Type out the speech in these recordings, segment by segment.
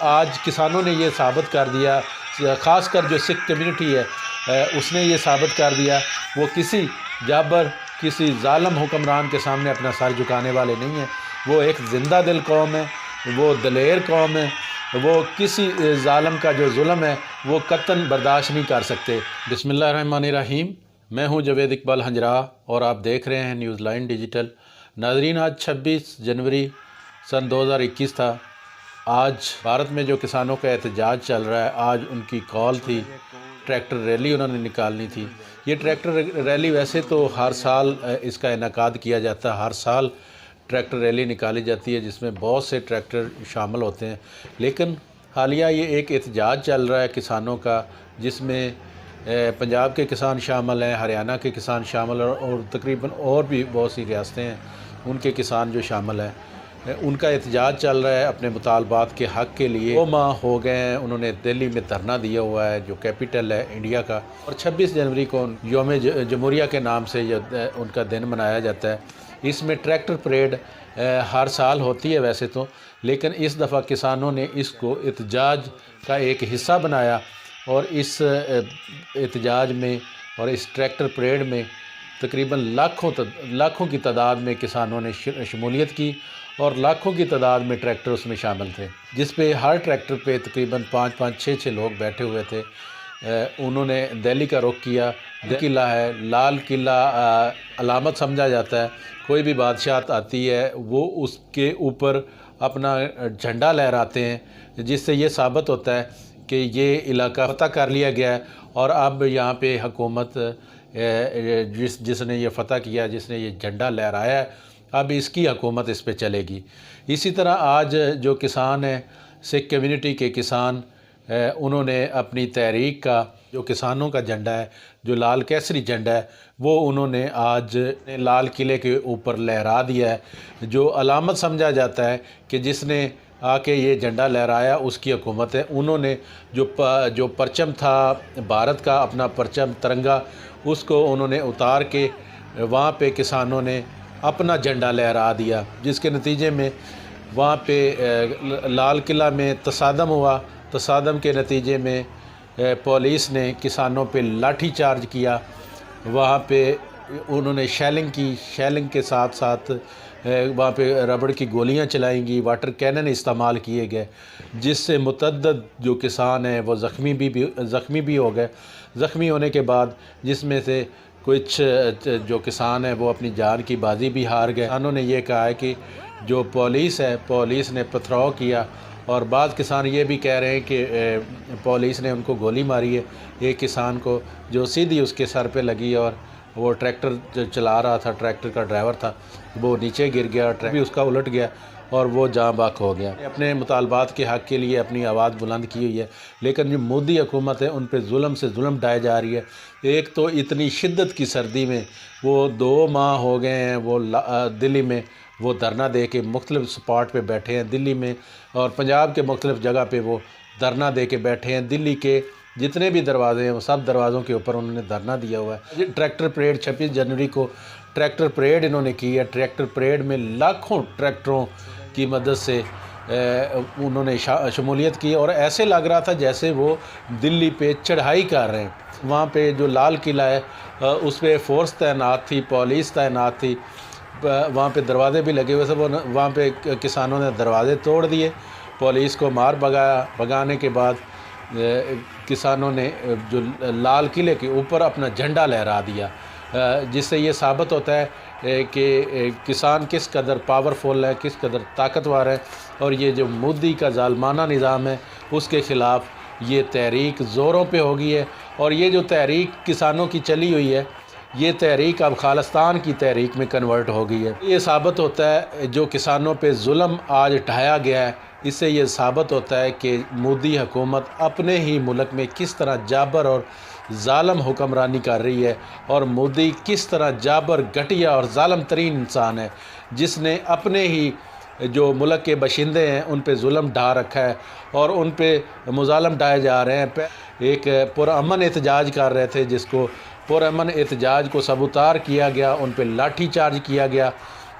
आज किसानों ने ये साबित कर दिया, ख़ासकर जो सिख कम्युनिटी है उसने ये साबित कर दिया वो किसी जाबर किसी ज़ालिम हुक्मरान के सामने अपना सर झुकाने वाले नहीं हैं। वो एक ज़िंदा दिल कौम है, वो दलेर कौम है, वो किसी ज़ालिम का जो जुल्म है वो कतन बर्दाश्त नहीं कर सकते। बिस्मिल्लाहिर्रहमानिर्रहीम। मैं हूं जवेद इकबाल हंजरा और आप देख रहे हैं न्यूज़ लाइन डिजिटल। नाज़रीन, आज 26 जनवरी सन 2021 था। आज भारत में जो किसानों का एहतजाज चल रहा है, आज उनकी कॉल थी, ट्रैक्टर रैली उन्होंने निकालनी थी। ये ट्रैक्टर रैली वैसे तो हर साल इसका इनेकाद किया जाता है, हर साल ट्रैक्टर रैली निकाली जाती है जिसमें बहुत से ट्रैक्टर शामिल होते हैं। लेकिन हालिया ये एक एहतजाज चल रहा है किसानों का, जिसमें पंजाब के किसान शामिल हैं, हरियाणा के किसान शामिल हैं और तकरीबन और भी बहुत सी रियासतें हैं उनके किसान जो शामिल हैं। उनका एहतजाज चल रहा है अपने मुतालबात के हक़ के लिए। 2 माह हो गए हैं उन्होंने दिल्ली में धरना दिया हुआ है जो कैपिटल है इंडिया का, और 26 जनवरी को यौम जमहूरिया के नाम से उनका दिन मनाया जाता है। इसमें ट्रैक्टर परेड हर साल होती है वैसे तो, लेकिन इस दफ़ा किसानों ने इसको एहतजाज का एक हिस्सा बनाया और इस एहतजाज में और इस ट्रैक्टर परेड में तकरीबन लाखों की तादाद में किसानों ने शमूलियत की और लाखों की तादाद में ट्रैक्टर उसमें शामिल थे, जिस पे हर ट्रैक्टर पे तकरीबन 5-5, 6-6 लोग बैठे हुए थे। उन्होंने दिल्ली का रुख किया। किला है, लाल किला अलामत समझा जाता है। कोई भी बादशाह आती है वो उसके ऊपर अपना झंडा लहराते हैं, जिससे ये साबित होता है कि ये इलाका फ़तह कर लिया गया है और अब यहाँ पे हुकूमत जिसने ये फ़तह किया, जिसने ये झंडा लहराया है, अब इसकी हुकूमत इस पे चलेगी। इसी तरह आज जो किसान हैं, सिख कम्युनिटी के किसान, उन्होंने अपनी तहरीक का जो किसानों का झंडा है, जो लाल केसरी झंडा है, वो उन्होंने आज लाल किले के ऊपर लहरा दिया है, जो अलामत समझा जाता है कि जिसने आके ये झंडा लहराया उसकी हुकूमत है। उन्होंने जो परचम था भारत का, अपना परचम तिरंगा, उसको उन्होंने उतार के वहाँ पे किसानों ने अपना झंडा लहरा दिया, जिसके नतीजे में वहाँ पे लाल किला में तसादम हुआ। तसादम के नतीजे में पुलिस ने किसानों पे लाठी चार्ज किया। वहाँ पे उन्होंने शेलिंग की, शेलिंग के साथ साथ वहाँ पे रबड़ की गोलियाँ चलाएंगी, वाटर कैनन इस्तेमाल किए गए, जिससे मुतअद्दिद जो किसान हैं वो ज़ख्मी भी हो गए। ज़ख्मी होने के बाद जिसमें से कुछ जो किसान हैं वो अपनी जान की बाजी भी हार गए। किसानों ने ये कहा है कि जो पुलिस है, पुलिस ने पथराव किया, और बाद किसान ये भी कह रहे हैं कि पुलिस ने उनको गोली मारी है, एक किसान को, जो सीधी उसके सर पे लगी और वो ट्रैक्टर जो चला रहा था, ट्रैक्टर का ड्राइवर था, वो नीचे गिर गया, ट्रैक्टर भी उसका उलट गया और वो जाँ बाक हो गया। अपने मुतालबात के हक़ के लिए अपनी आवाज़ बुलंद की हुई है, लेकिन जो मोदी हुकूमत है उन पर जुल्म से जुल्म ढाई जा रही है। एक तो इतनी शिद्दत की सर्दी में वो 2 माह हो गए हैं वो दिल्ली में वो धरना दे के मुख्तलिफ़ स्पॉट पे बैठे हैं दिल्ली में, और पंजाब के मुख्तलिफ़ जगह पे वो धरना दे के बैठे हैं। दिल्ली के जितने भी दरवाजे हैं वो सब दरवाज़ों के ऊपर उन्होंने धरना दिया हुआ है। ट्रैक्टर परेड 26 जनवरी को ट्रैक्टर परेड इन्होंने की है। ट्रैक्टर परेड में लाखों ट्रैक्टरों की मदद से उन्होंने शमूलियत की और ऐसे लग रहा था जैसे वो दिल्ली पे चढ़ाई कर रहे हैं। वहाँ पे जो लाल किला है उस पर फ़ोर्स तैनात थी, पुलिस तैनात थी, वहाँ पे दरवाजे भी लगे हुए थे। वो वहाँ पे किसानों ने दरवाजे तोड़ दिए, पुलिस को मार भगाने के बाद किसानों ने जो लाल किले के ऊपर अपना झंडा लहरा दिया, जिससे ये साबित होता है कि किसान किस कदर पावरफुल है, किस कदर ताकतवर है, और ये जो मोदी का ज़ालिमाना निज़ाम है उसके ख़िलाफ़ ये तहरीक ज़ोरों पे हो गई है। और ये जो तहरीक किसानों की चली हुई है, ये तहरीक अब खालिस्तान की तहरीक में कन्वर्ट हो गई है। ये साबित होता है जो किसानों पे जुल्म आज ढाया गया है, इससे ये साबित होता है कि मोदी हुकूमत अपने ही मुल्क में किस तरह जाबर और ज़ालिम हुक्मरानी कर रही है, और मोदी किस तरह जाबर, घटिया और ज़ालिम तरीन इंसान है, जिसने अपने ही जो मुल्क के बशिंदे हैं उन पे जुल्म ढा रखा है और उन पे मुज़ालिम ढाए जा रहे हैं। एक पुरअमन एहतजाज कर रहे थे, जिसको पुरअमन एहतजाज को सबूतार किया गया, उन पे लाठी चार्ज किया गया,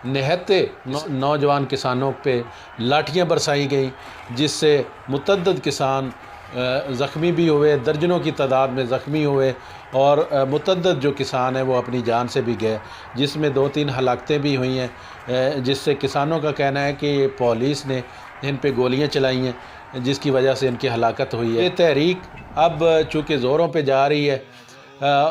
निहत्ते नौजवान किसानों पे लाठियां बरसाई गई, जिससे मुतअद्दिद किसान ज़ख्मी भी हुए, दर्जनों की तादाद में ज़ख्मी हुए और मुतअद्दिद जो किसान हैं वो अपनी जान से भी गए, जिसमें 2-3 हलाकतें भी हुई हैं, जिससे किसानों का कहना है कि पुलिस ने इन पे गोलियां चलाई हैं, जिसकी वजह से इनकी हलाकत हुई है। ये तहरीक अब चूँकि ज़ोरों पे जा रही है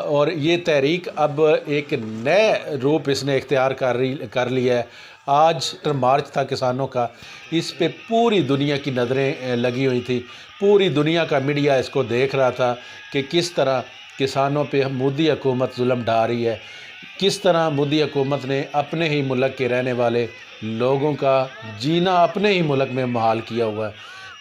और ये तहरीक अब एक नए रूप इसने इख्तियार कर लिया है। आज मार्च था किसानों का, इस पे पूरी दुनिया की नज़रें लगी हुई थी, पूरी दुनिया का मीडिया इसको देख रहा था कि किस तरह किसानों पे मोदी हुकूमत जुल्म ढा रही है, किस तरह मोदी हुकूमत ने अपने ही मुल्क के रहने वाले लोगों का जीना अपने ही मुल्क में मुहाल किया हुआ है।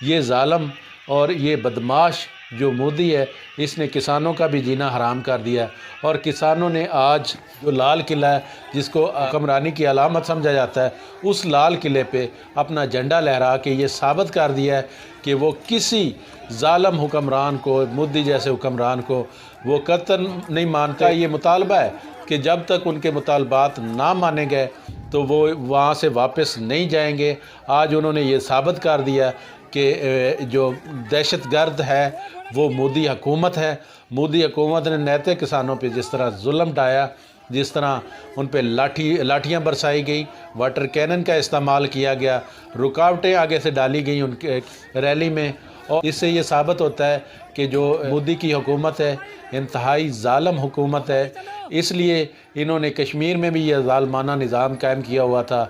ये ज़ालिम और ये बदमाश जो मोदी है, इसने किसानों का भी जीना हराम कर दिया है। और किसानों ने आज जो लाल किला है, जिसको हुक्मरानी की अलामत समझा जाता है, उस लाल किले पे अपना झंडा लहरा के ये साबित कर दिया है कि वो किसी ज़ालिम हुक्मरान को, मोदी जैसे हुक्मरान को वो कतई नहीं मानता। ये मुतालबा है कि जब तक उनके मुतालबात ना माने गए तो वो वहाँ से वापस नहीं जाएंगे। आज उन्होंने ये साबित कर दिया कि जो दहशतगर्द है वो मोदी हुकूमत है। मोदी हुकूमत ने नैते किसानों पे जिस तरह जुल्म ढाया, जिस तरह उन पे लाठियाँ बरसाई गई, वाटर कैनन का इस्तेमाल किया गया, रुकावटें आगे से डाली गई उनके रैली में, और इससे ये साबित होता है कि जो मोदी की हुकूमत है इंतहाई ज़ालिम हुकूमत है। इसलिए इन्होंने कश्मीर में भी यह ज़ालिमाना निज़ाम कायम किया हुआ था।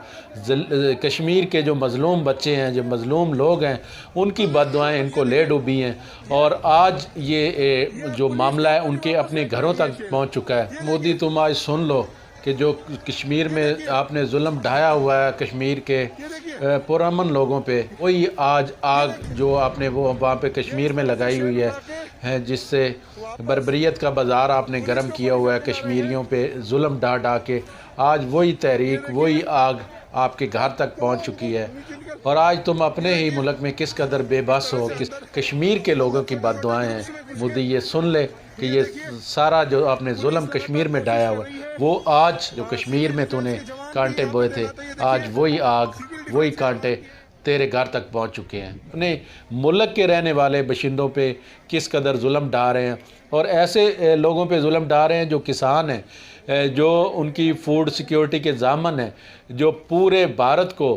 कश्मीर के जो मज़लूम बच्चे हैं, जो मज़लूम लोग हैं, उनकी बद्दुआएं इनको ले डूबी हैं और आज ये जो मामला है उनके अपने घरों तक पहुंच चुका है। मोदी तुम आज सुन लो कि जो कश्मीर में आपने जुल्म ढाया हुआ है कश्मीर के पुरअमन लोगों पे, वही आज आग जो आपने वो वहाँ पे कश्मीर में लगाई हुई है, जिससे बर्बरियत का बाज़ार आपने गर्म किया हुआ है कश्मीरियों पे जुल्म ढा के, आज वही तहरीक, वही आग आपके घर तक पहुँच चुकी है। और आज तुम अपने ही मुल्क में किस कदर बेबस हो, किस कश्मीर के लोगों की बद्दुआएं हैं। मोदी ये सुन ले कि ये सारा जो आपने जुल्म कश्मीर में ढाया हुआ है, वो आज जो कश्मीर में तूने कांटे बोए थे, आज वही आग, वही कांटे तेरे घर तक पहुंच चुके हैं। अपने मुल्क के रहने वाले बाशिंदों पे किस कदर जुल्म ढा रहे हैं, और ऐसे लोगों पे जुल्म ढा रहे हैं जो किसान हैं, जो उनकी फूड सिक्योरिटी के ज़ामन हैं, जो पूरे भारत को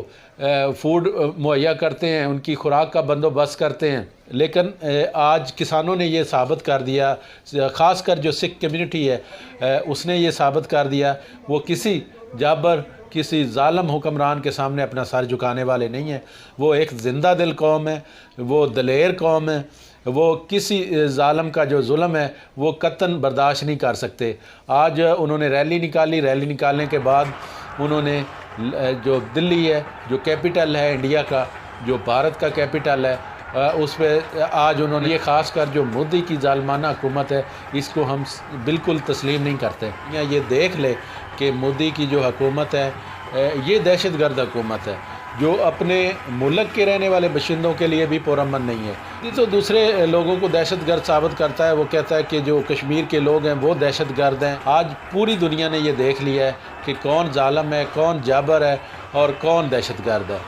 फूड मुहैया करते हैं, उनकी खुराक का बंदोबस्त करते हैं। लेकिन आज किसानों ने ये साबित कर दिया, ख़ासकर जो सिख कम्युनिटी है उसने ये साबित कर दिया वो किसी जाबर, किसी ज़ालिम हुक्मरान के सामने अपना सर झुकाने वाले नहीं हैं। वो एक ज़िंदा दिल कौम है, वो दलेर कौम है, वो किसी ज़ालिम का जो जुल्म है वो कतई बर्दाश्त नहीं कर सकते। आज उन्होंने रैली निकाली, रैली निकालने के बाद उन्होंने जो दिल्ली है, जो कैपिटल है इंडिया का, जो भारत का कैपिटल है, उस पर आज उन्होंने ये ख़ास कर जो मोदी की ज़ालिमाना हुकूमत है, इसको हम बिल्कुल तस्लीम नहीं करते। या ये देख ले कि मोदी की जो हुकूमत है ये दहशतगर्द हुकूमत है, जो अपने मुल्क के रहने वाले बाशिंदों के लिए भी पुरअमन नहीं है। ये तो दूसरे लोगों को दहशतगर्द साबित करता है। वो कहता है कि जो कश्मीर के लोग हैं वो दहशतगर्द हैं। आज पूरी दुनिया ने ये देख लिया है कि कौन ज़ालिम है, कौन जाबर है और कौन दहशतगर्द है।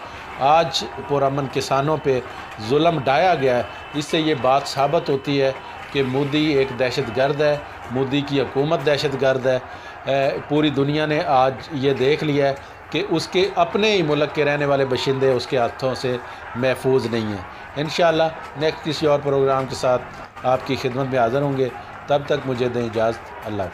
आज पुरअमन किसानों पे जुल्म ढाया गया है। इससे ये बात साबित होती है कि मोदी एक दहशतगर्द है, मोदी की हुकूमत दहशतगर्द है। पूरी दुनिया ने आज ये देख लिया है कि उसके अपने ही मुल्क के रहने वाले बाशिंदे उसके हाथों से महफूज नहीं हैं। इंशाअल्लाह नेक्स्ट किसी और प्रोग्राम के साथ आपकी खिदमत में हाज़िर होंगे। तब तक मुझे दें इजाज़त। अल्लाह।